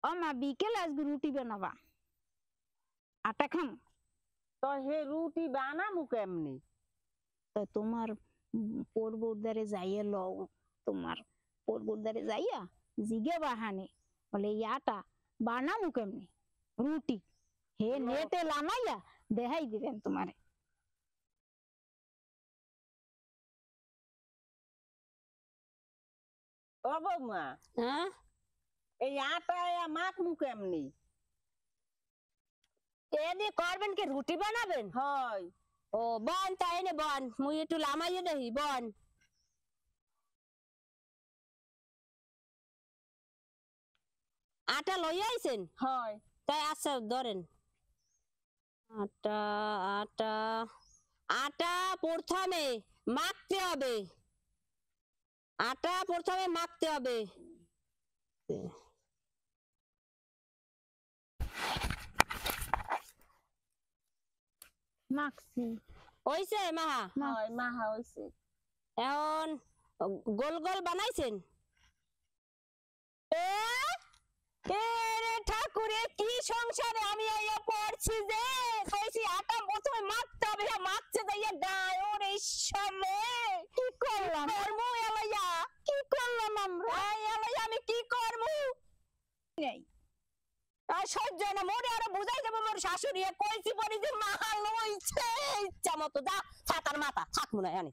ও মা বিকেলে আজকে রুটি বানাবা আটা খাম তো হে রুটি বানামু কেমনি তো তোমার পরবর্দারে যাইয়া লও তোমার পরবর্দারে যাইয়া জিগে বাহানে বলে এই আটা বানামু কেমনি রুটি হে নেটে লামাইয়া দেখাই দিবেন তোমারে ও বৌমা হ্যাঁ এই আটা মাখমু কেমনি এদি করবেন কি রুটি বানাবেন হয় ও বন তাই নে বন মুই একটু লামাইয়ে দেই বন আটা লই আইছেন হয় তাই আচ্ছা ধরেন আটা আটা আটা প্রথমে মাখতে হবে আটা প্রথমে মাখতে হবে মাখছি হইছে মাহা হয় মাহা হইছে এখন গোল গোল বানাইছেন রে ঠাকুরে কি সংসারে আমি আইয়া পড়ছি যে কইছি আটা প্রথমে মাখতে হবে মাখছে যাইয়া গায় ওরে ঈশ্বরে কি করলাম করমু এলাইয়া কি করলাম আমরা এলাইয়া আমি কি করমু নাই আর সহ্য না মনে আরো বুঝাই দেবো মোর শাশুড়ি কইছি পরি যে মাহা লইছে ইচ্ছা মতো দা ছাতার মাথা থাকবো না এনে